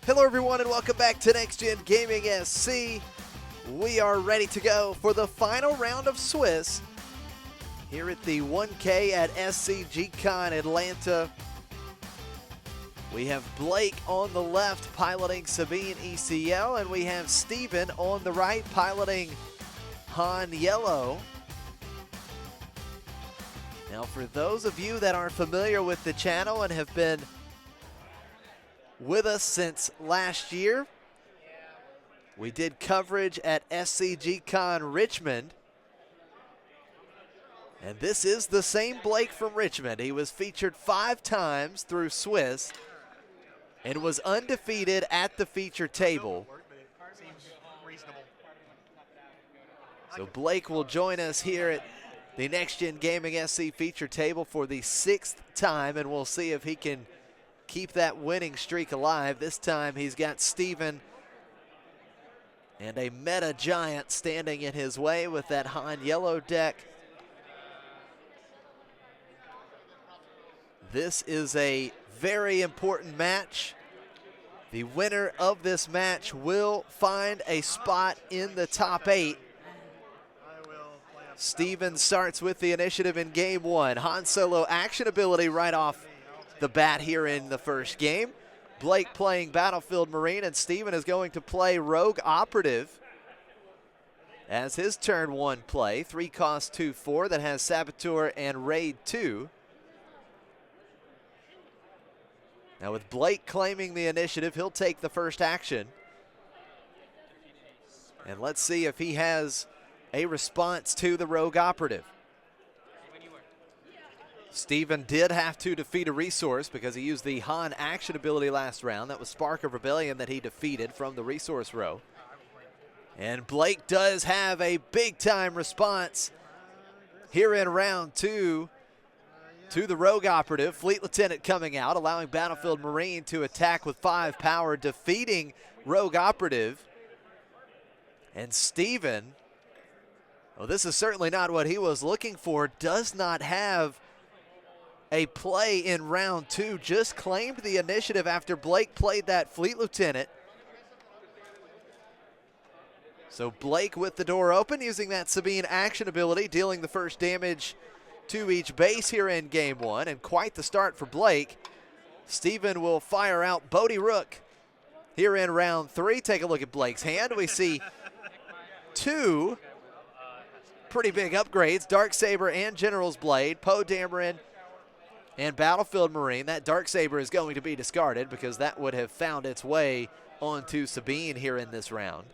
Hello everyone and welcome back to Next Gen Gaming SC. We are ready to go for the final round of Swiss here at the 1K at SCG CON Atlanta. We have Blake on the left piloting Sabine ECL, and we have Steven on the right piloting Han Yellow. Now for those of you that are familiar with the channel and have been with us since last year, we did coverage at SCG CON Richmond. And this is the same Blake from Richmond. He was featured 5 times through Swiss and was undefeated at the feature table. So Blake will join us here at the Next Gen Gaming SC feature table for the 6th time, and we'll see if he can keep that winning streak alive. This time he's got Steven and a meta giant standing in his way with that Han Yellow deck. This is a very important match. The winner of this match will find a spot in the top 8. Steven starts with the initiative in game 1. Han Solo action ability right off the bat here in the first game. Blake playing Battlefield Marine, and Steven is going to play Rogue Operative as his turn 1 play. 3 cost 2/4 that has Saboteur and Raid 2. Now with Blake claiming the initiative, he'll take the first action. And let's see if he has a response to the Rogue Operative. Steven did have to defeat a resource because he used the Han action ability last round. That was Spark of Rebellion that he defeated from the resource row. And Blake does have a big time response here in round 2 to the Rogue Operative. Fleet Lieutenant coming out, allowing Battlefield Marine to attack with 5 power, defeating Rogue Operative. And Steven, well, this is certainly not what he was looking for, does not have a play in round 2, just claimed the initiative after Blake played that Fleet Lieutenant. So Blake with the door open, using that Sabine action ability, dealing the first damage to each base here in game 1, and quite the start for Blake. Steven will fire out Bodhi Rook here in round 3. Take a look at Blake's hand. We see 2 pretty big upgrades, Darksaber and General's Blade, Poe Dameron and Battlefield Marine. That Darksaber is going to be discarded because that would have found its way onto Sabine here in this round.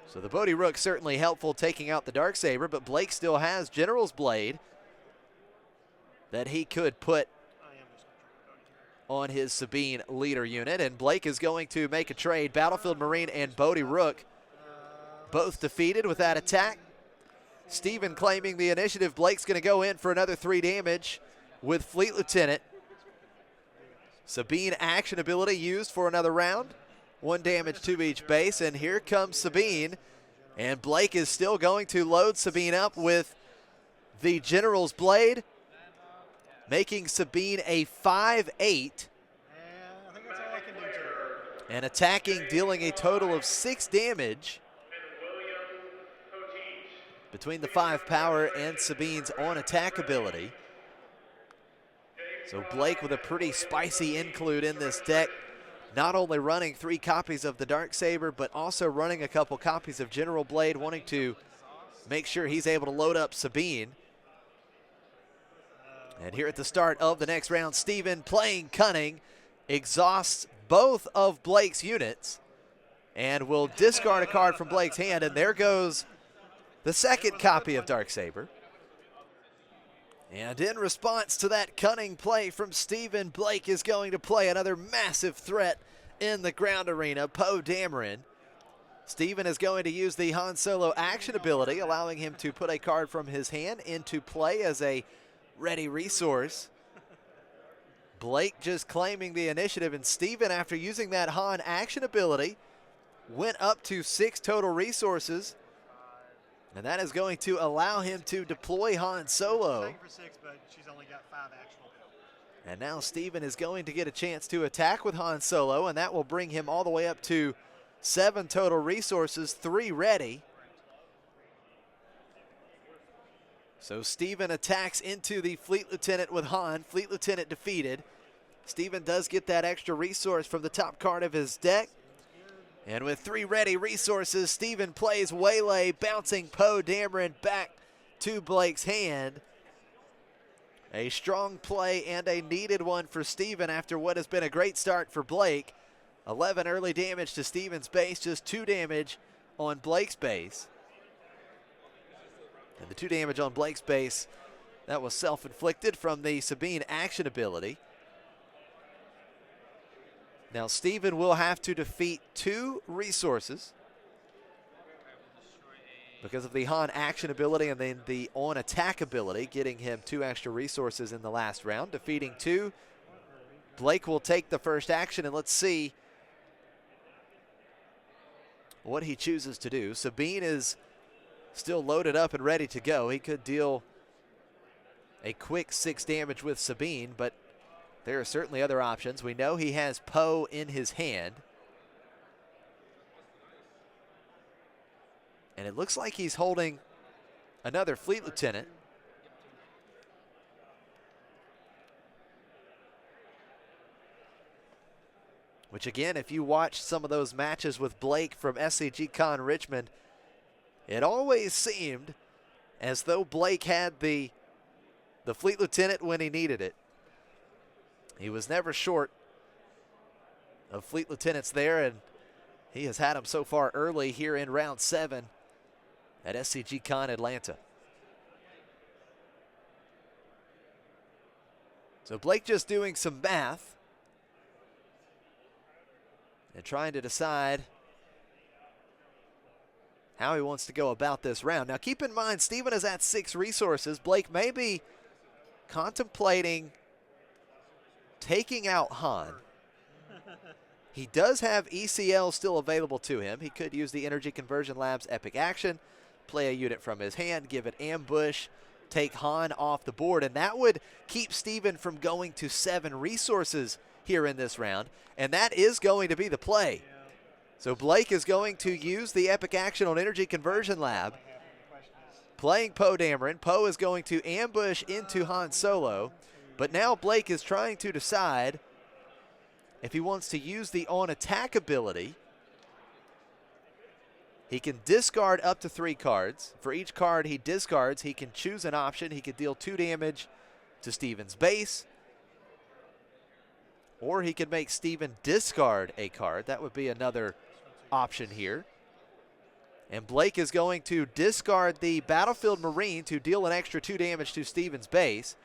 So the Bodhi Rook certainly helpful taking out the Darksaber, but Blake still has General's Blade that he could put on his Sabine leader unit, and Blake is going to make a trade. Battlefield Marine and Bodhi Rook both defeated with that attack. Steven claiming the initiative. Blake's going to go in for another 3 damage with Fleet Lieutenant. Sabine action ability used for another round. 1 damage to each base, and here comes Sabine. And Blake is still going to load Sabine up with the General's Blade, making Sabine a 5/8. And attacking, dealing a total of 6 damage between the 5 power and Sabine's on attack ability. So Blake with a pretty spicy include in this deck, not only running 3 copies of the Darksaber, but also running a couple copies of General Blade, wanting to make sure he's able to load up Sabine. And here at the start of the next round, Steven playing Cunning, exhausts both of Blake's units, and will discard a card from Blake's hand, and there goes the second copy of Darksaber. And in response to that cunning play from Steven, Blake is going to play another massive threat in the ground arena, Poe Dameron. Steven is going to use the Han Solo action ability, allowing him to put a card from his hand into play as a ready resource. Blake just claiming the initiative, and Steven, after using that Han action ability, went up to 6 total resources. And that is going to allow him to deploy Han Solo. And now Steven is going to get a chance to attack with Han Solo, and that will bring him all the way up to 7 total resources, 3 ready. So Steven attacks into the Fleet Lieutenant with Han. Fleet Lieutenant defeated. Steven does get that extra resource from the top card of his deck. And with 3 ready resources, Steven plays Waylay, bouncing Poe Dameron back to Blake's hand. A strong play and a needed one for Steven after what has been a great start for Blake. 11 early damage to Steven's base, just 2 damage on Blake's base. And the 2 damage on Blake's base, that was self-inflicted from the Sabine action ability. Now Steven will have to defeat 2 resources because of the Han action ability and then the on attack ability, getting him 2 extra resources in the last round. Defeating 2, Blake will take the first action, and let's see what he chooses to do. Sabine is still loaded up and ready to go. He could deal a quick 6 damage with Sabine, but there are certainly other options. We know he has Poe in his hand. And it looks like he's holding another Fleet Lieutenant. Which again, if you watch some of those matches with Blake from SCG CON Richmond, it always seemed as though Blake had the Fleet Lieutenant when he needed it. He was never short of Fleet Lieutenants there, and he has had them so far early here in round 7 at SCG CON Atlanta. So Blake just doing some math and trying to decide how he wants to go about this round. Now keep in mind, Steven is at 6 resources. Blake may be contemplating taking out Han. He does have ECL still available to him. He could use the Energy Conversion Lab's Epic Action, play a unit from his hand, give it ambush, take Han off the board, and that would keep Steven from going to 7 resources here in this round, and that is going to be the play. So Blake is going to use the Epic Action on Energy Conversion Lab, playing Poe Dameron. Poe is going to ambush into Han Solo, but now Blake is trying to decide if he wants to use the on-attack ability. He can discard up to 3 cards. For each card he discards, he can choose an option. He could deal 2 damage to Steven's base, or he could make Steven discard a card. That would be another option here. And Blake is going to discard the Battlefield Marine to deal an extra 2 damage to Steven's base.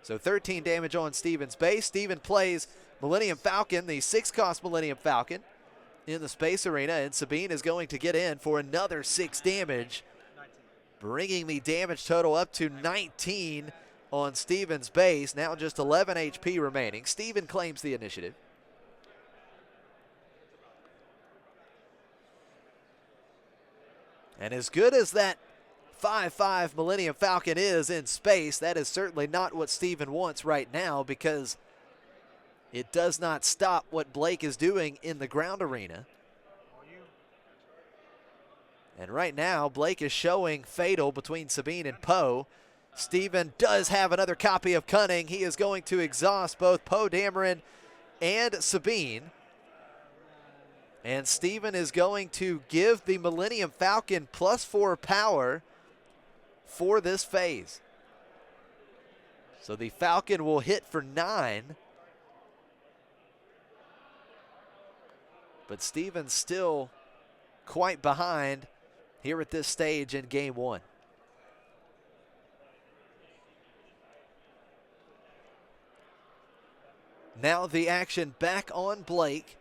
So 13 damage on Steven's base. Steven plays Millennium Falcon, the 6-cost Millennium Falcon, in the Space Arena, and Sabine is going to get in for another 6 damage, bringing the damage total up to 19 on Steven's base. Now just 11 HP remaining. Steven claims the initiative. And as good as that 5/5 Millennium Falcon is in space, that is certainly not what Steven wants right now, because it does not stop what Blake is doing in the ground arena. And right now, Blake is showing Fatal between Sabine and Poe. Steven does have another copy of Cunning. He is going to exhaust both Poe Dameron and Sabine. And Steven is going to give the Millennium Falcon +4 power for this phase. So the Falcon will hit for 9. But Steven's still quite behind here at this stage in game 1. Now the action back on Blake.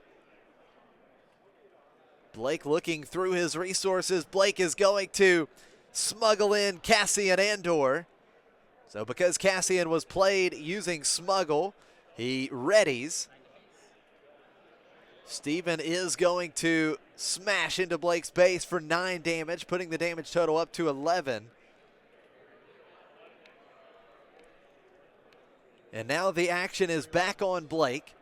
Blake looking through his resources. Blake is going to smuggle in Cassian Andor. So because Cassian was played using smuggle, he readies. Steven is going to smash into Blake's base for 9 damage, putting the damage total up to 11. And now the action is back on Blake.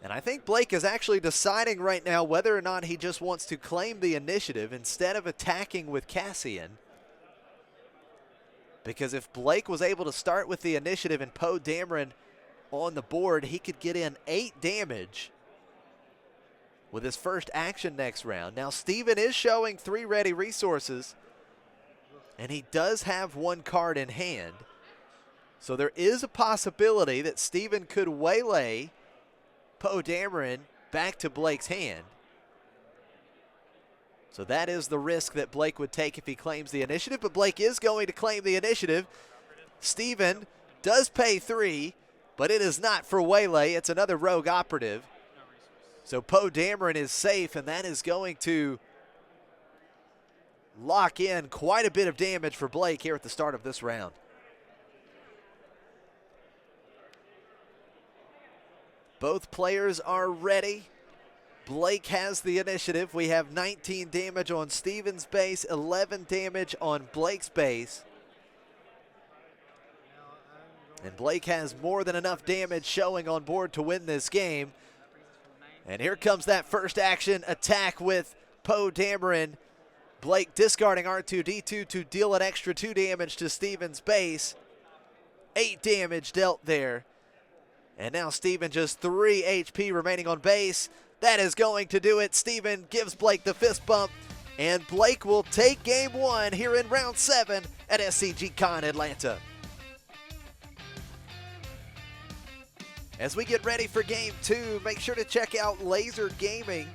And I think Blake is actually deciding right now whether or not he just wants to claim the initiative instead of attacking with Cassian. Because if Blake was able to start with the initiative and Poe Dameron on the board, he could get in 8 damage with his first action next round. Now Steven is showing 3 ready resources, and he does have 1 card in hand. So there is a possibility that Steven could waylay Poe Dameron back to Blake's hand. So that is the risk that Blake would take if he claims the initiative, but Blake is going to claim the initiative. Steven does pay 3, but it is not for waylay. It's another rogue operative. So Poe Dameron is safe, and that is going to lock in quite a bit of damage for Blake here at the start of this round. Both players are ready. Blake has the initiative. We have 19 damage on Steven's base, 11 damage on Blake's base. And Blake has more than enough damage showing on board to win this game. And here comes that first action attack with Poe Dameron. Blake discarding R2-D2 to deal an extra 2 damage to Steven's base. 8 damage dealt there. And now Steven just 3 HP remaining on base. That is going to do it. Steven gives Blake the fist bump, and Blake will take game 1 here in round 7 at SCG CON Atlanta. As we get ready for game 2, make sure to check out Laser Gaming.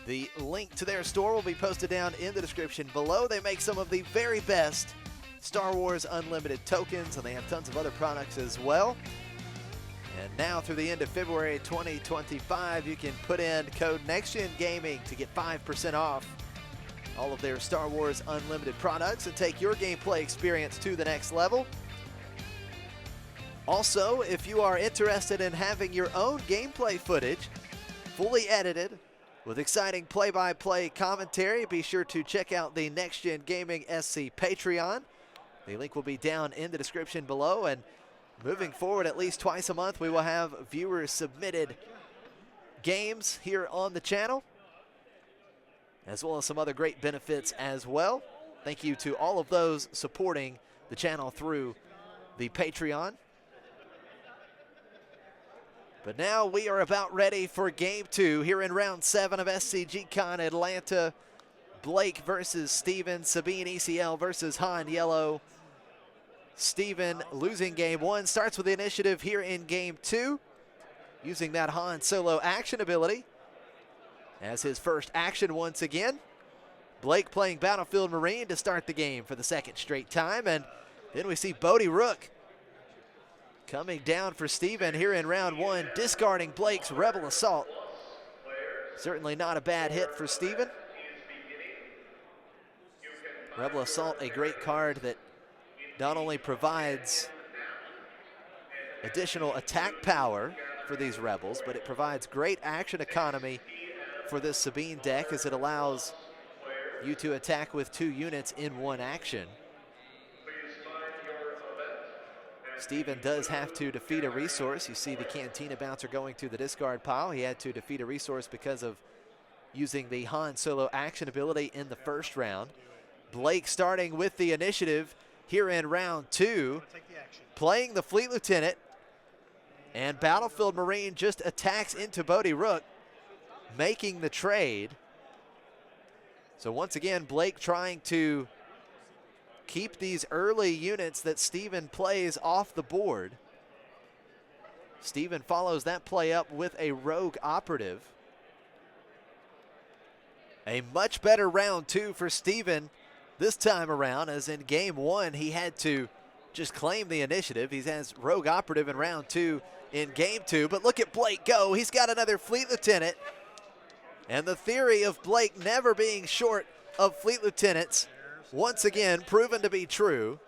The link to their store will be posted down in the description below. They make some of the very best Star Wars Unlimited tokens, and they have tons of other products as well. And now through the end of February 2025, you can put in code NEXTGENGAMING to get 5% off all of their Star Wars Unlimited products and take your gameplay experience to the next level. Also, if you are interested in having your own gameplay footage, fully edited, with exciting play-by-play commentary, be sure to check out the Next Gen Gaming SC Patreon. The link will be down in the description below, and moving forward, at least twice a month, we will have viewer-submitted games here on the channel, as well as some other great benefits as well. Thank you to all of those supporting the channel through the Patreon. But now we are about ready for game 2 here in round 7 of SCG CON Atlanta. Blake versus Steven, Sabine ECL versus Han Yellow. Steven losing game 1, starts with the initiative here in game 2, using that Han Solo action ability as his first action once again. Blake playing Battlefield Marine to start the game for the 2nd straight time, and then we see Bodhi Rook coming down for Steven here in round 1, discarding Blake's Rebel Assault. Certainly not a bad hit for Steven. Rebel Assault, a great card that not only provides additional attack power for these rebels, but it provides great action economy for this Sabine deck, as it allows you to attack with 2 units in 1 action. Steven does have to defeat a resource. You see the Cantina Bouncer going to the discard pile. He had to defeat a resource because of using the Han Solo action ability in the first round. Blake starting with the initiative here in round 2, playing the Fleet Lieutenant, and Battlefield Marine just attacks into Bodhi Rook, making the trade. So once again, Blake trying to keep these early units that Steven plays off the board. Steven follows that play up with a rogue operative. A much better round 2 for Steven this time around, as in game 1 he had to just claim the initiative. He has rogue operative in round 2 in game 2, but look at Blake go. He's got another Fleet Lieutenant, and the theory of Blake never being short of Fleet Lieutenants once again proven to be true.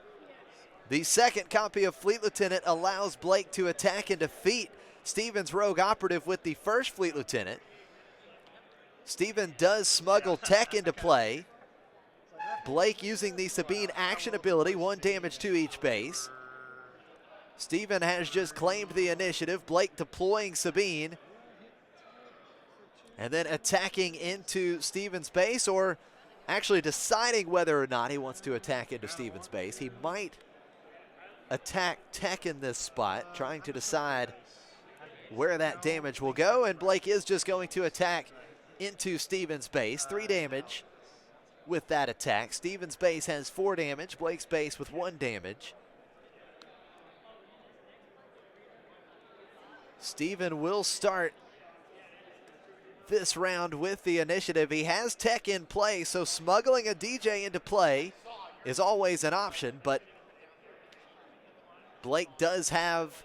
The 2nd copy of Fleet Lieutenant allows Blake to attack and defeat Steven's rogue operative with the 1st Fleet Lieutenant. Steven does smuggle tech into play. Blake using the Sabine action ability, 1 damage to each base. Steven has just claimed the initiative. Blake deploying Sabine and then attacking into Steven's base, or actually deciding whether or not he wants to attack into Steven's base. He might attack Tech in this spot, trying to decide where that damage will go, and Blake is just going to attack into Steven's base. 3 damage with that attack. Steven's base has 4 damage, Blake's base with 1 damage. Steven will start this round with the initiative. He has Tech in play, so smuggling a DJ into play is always an option, but Blake does have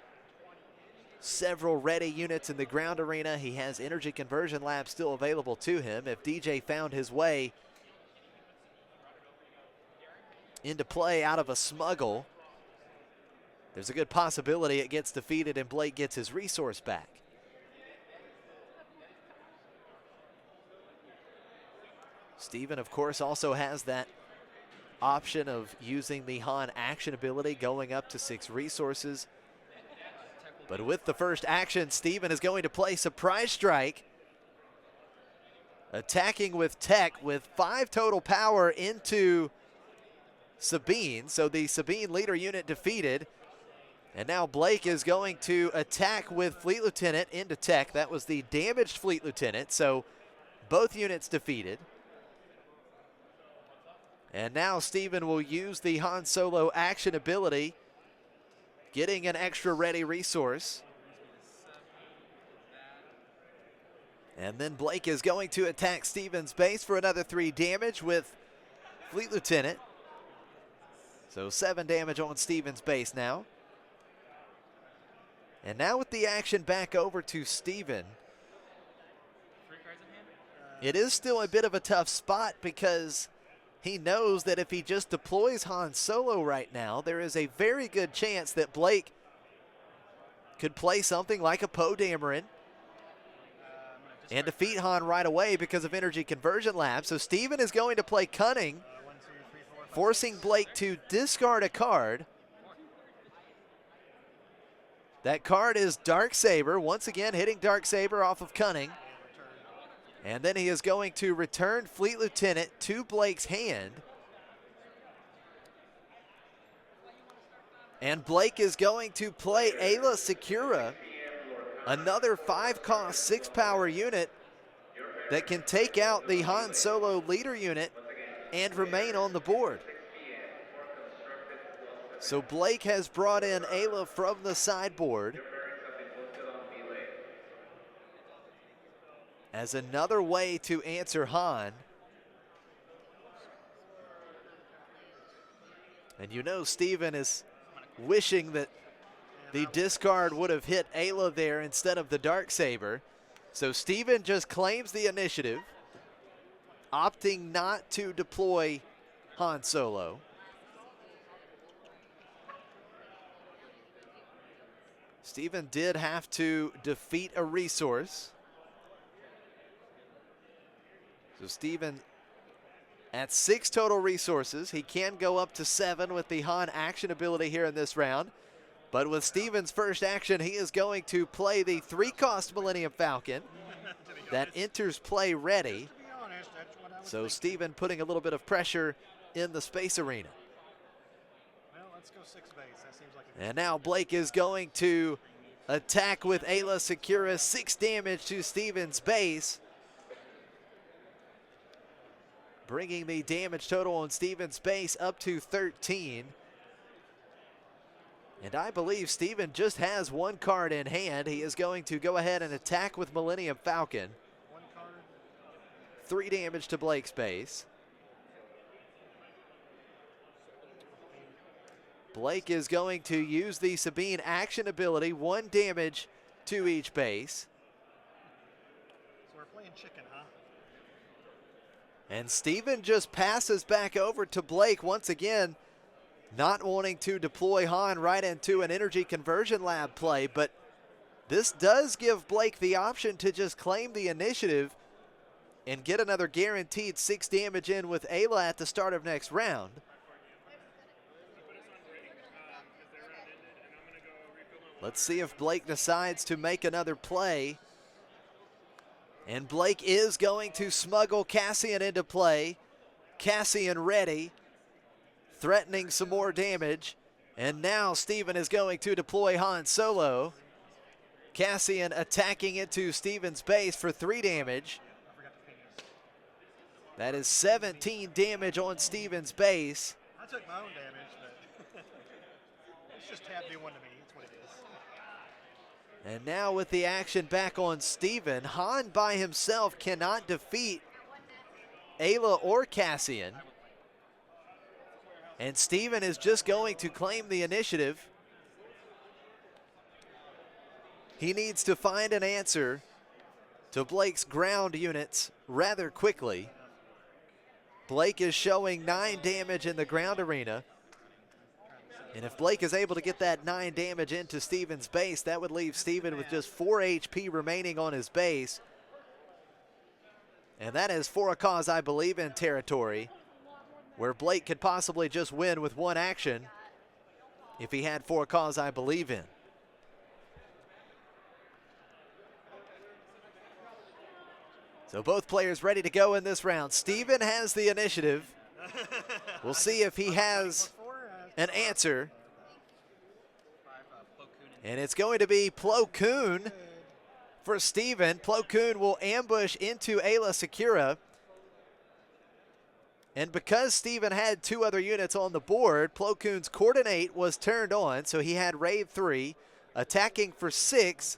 several ready units in the ground arena. He has energy conversion labs still available to him. If DJ found his way into play out of a smuggle, there's a good possibility it gets defeated and Blake gets his resource back. Steven, of course, also has that option of using the Han action ability, going up to 6 resources. But with the first action, Steven is going to play Surprise Strike, attacking with Tech with 5 total power into Sabine. So the Sabine leader unit defeated. And now Blake is going to attack with Fleet Lieutenant into Tech. That was the damaged Fleet Lieutenant, so both units defeated. And now Steven will use the Han Solo action ability, getting an extra ready resource. And then Blake is going to attack Steven's base for another 3 damage with Fleet Lieutenant. So 7 damage on Steven's base now. And now with the action back over to Steven, it is still a bit of a tough spot because he knows that if he just deploys Han Solo right now, there is a very good chance that Blake could play something like a Poe Dameron and defeat Han right away because of energy conversion lab. So Steven is going to play Cunning, forcing Blake to discard a card. That card is Darksaber, once again hitting Darksaber off of Cunning. And then he is going to return Fleet Lieutenant to Blake's hand. And Blake is going to play Ayla Secura, another 5-cost, 6-power unit that can take out the Han Solo leader unit and remain on the board. So Blake has brought in Ayla from the sideboard as another way to answer Han. And you know Steven is wishing that the discard would have hit Ayla there instead of the Darksaber. So Steven just claims the initiative, opting not to deploy Han Solo. Steven did have to defeat a resource. So Steven at 6 total resources. He can go up to 7 with the Han action ability here in this round. But with Steven's first action, he is going to play the 3-cost Millennium Falcon that enters play ready. So Steven putting a little bit of pressure in the space arena. Well, let's go 6 base. That seems like and now Blake is going to attack with Ayla Secura, 6 damage to Steven's base, bringing the damage total on Steven's base up to 13. And I believe Steven just has 1 card in hand. He is going to go ahead and attack with Millennium Falcon. 1 card. 3 damage to Blake's base. Blake is going to use the Sabine action ability, 1 damage to each base. So we're playing chicken, huh? And Steven just passes back over to Blake once again, not wanting to deploy Han right into an energy conversion lab play, but this does give Blake the option to just claim the initiative and get another guaranteed 6 damage in with Ayla at the start of next round. Let's see if Blake decides to make another play. And Blake is going to smuggle Cassian into play. Cassian ready, threatening some more damage. And now Steven is going to deploy Han Solo. Cassian attacking into Steven's base for 3 damage. That is 17 damage on Steven's base. I took my own damage, but it's just tab B1 to me. That's what it is. And now with the action back on Steven, Han by himself cannot defeat Ayla or Cassian. And Steven is just going to claim the initiative. He needs to find an answer to Blake's ground units rather quickly. Blake is showing 9 damage in the ground arena. And if Blake is able to get that 9 damage into Steven's base, that would leave Steven with just 4 HP remaining on his base. And that is for a cause I believe in territory, where Blake could possibly just win with 1 action if he had for a cause I believe in. So both players ready to go in this round. Steven has the initiative. We'll see if he has an answer. And it's going to be Plo Koon for Steven. Plo Koon will ambush into Ayla Secura. And because Steven had 2 other units on the board, Plo Koon's coordinate was turned on, so he had raid 3, attacking for 6.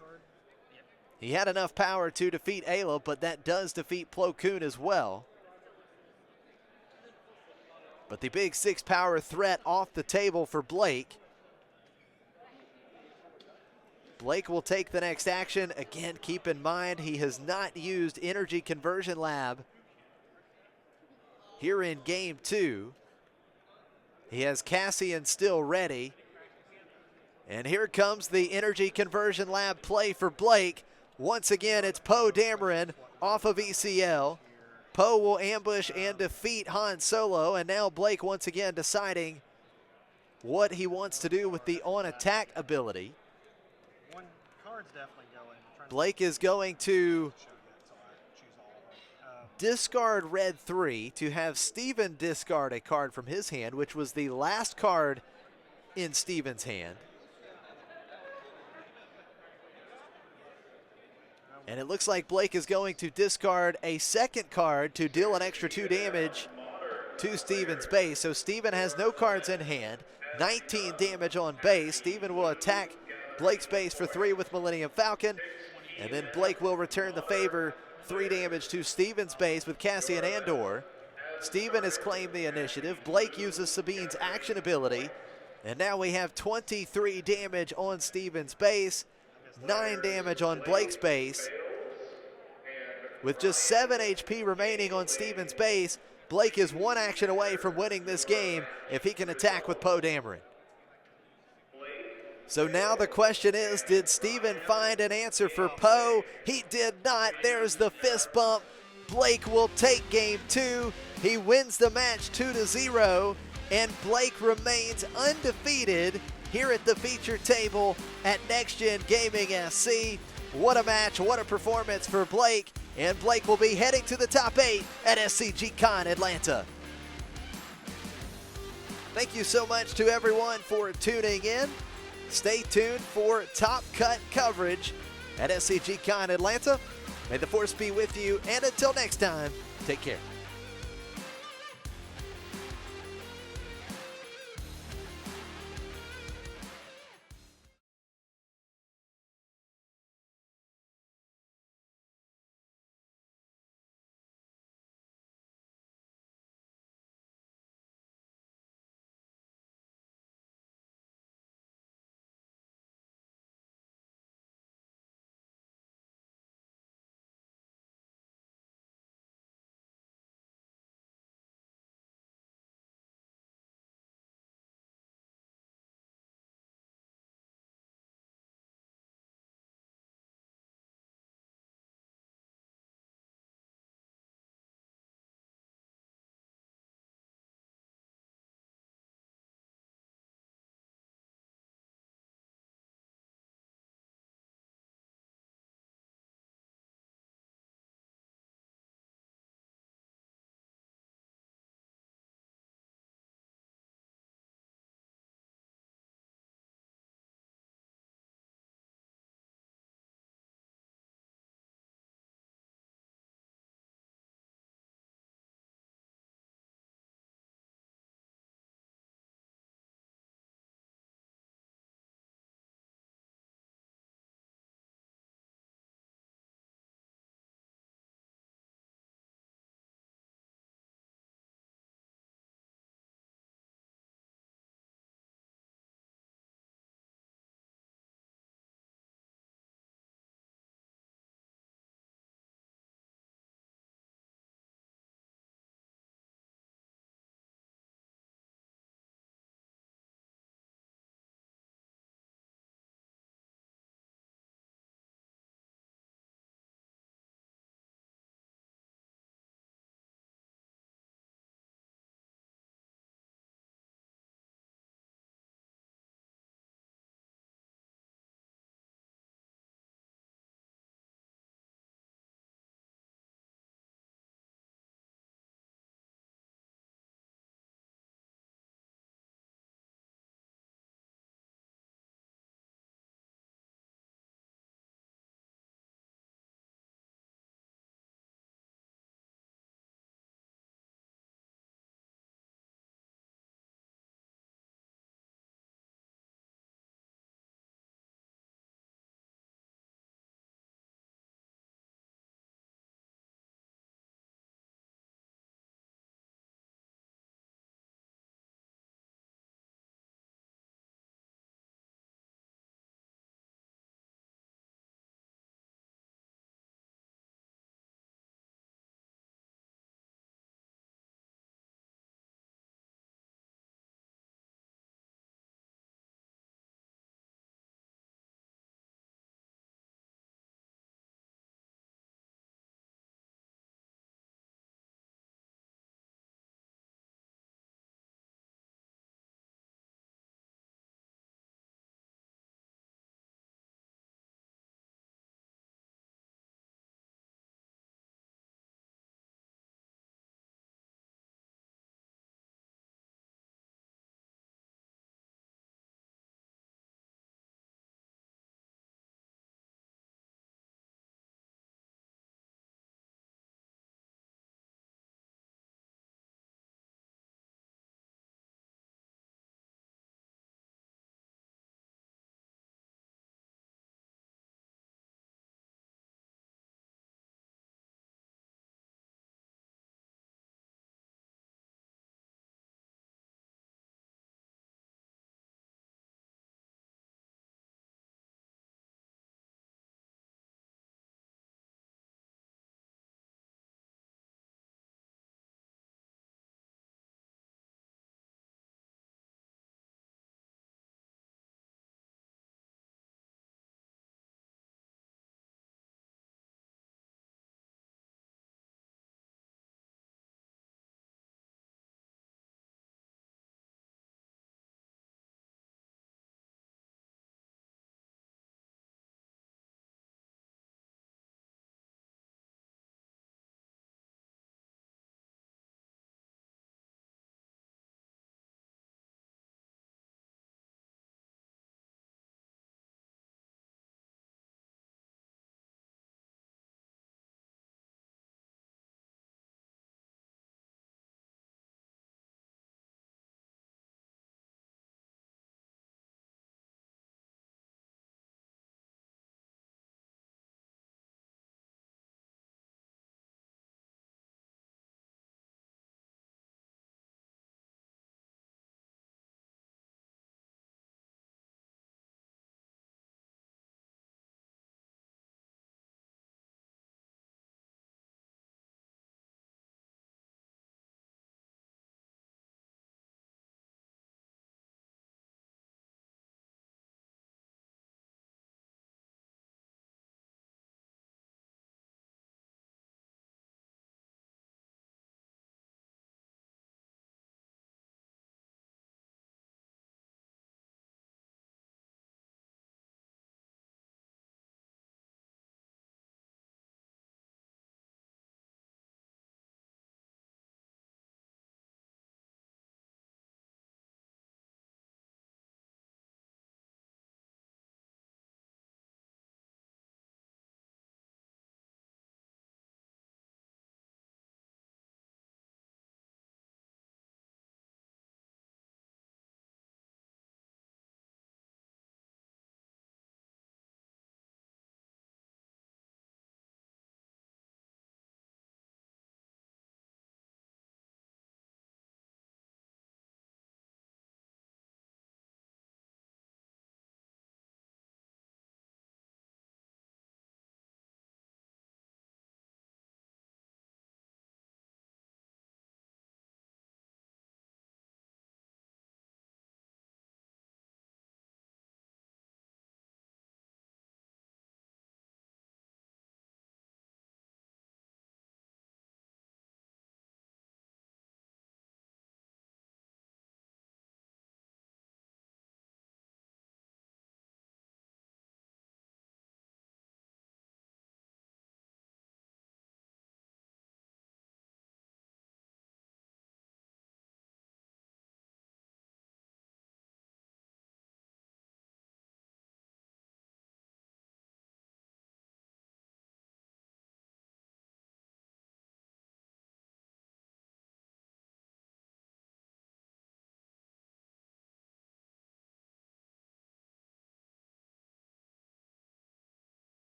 He had enough power to defeat Ayla, but that does defeat Plo Koon as well. But the big 6 power threat off the table for Blake. Blake will take the next action. Again, keep in mind he has not used Energy Conversion Lab here in game 2. He has Cassian still ready. And here comes the Energy Conversion Lab play for Blake. Once again, it's Poe Dameron off of ECL. Poe will ambush and defeat Han Solo, and now Blake once again deciding what he wants to do with the on-attack ability. 1 card's definitely going. Blake is going to discard red 3 to have Steven discard a card from his hand, which was the last card in Steven's hand. And it looks like Blake is going to discard a second card to deal an extra 2 damage to Steven's base. So Steven has no cards in hand, 19 damage on base. Steven will attack Blake's base for 3 with Millennium Falcon. And then Blake will return the favor, 3 damage to Steven's base with Cassian Andor. Steven has claimed the initiative. Blake uses Sabine's action ability. And now we have 23 damage on Steven's base. 9 damage on Blake's base. With just 7 HP remaining on Steven's base, Blake is 1 action away from winning this game if he can attack with Poe Dameron. So now the question is, did Steven find an answer for Poe? He did not. There's the fist bump. Blake will take game 2. He wins the match 2-0, and Blake remains undefeated here at the feature table at Next Gen Gaming SC. What a match, what a performance for Blake, and Blake will be heading to the top 8 at SCG CON Atlanta. Thank you so much to everyone for tuning in. Stay tuned for Top Cut coverage at SCG CON Atlanta. May the force be with you, and until next time, take care.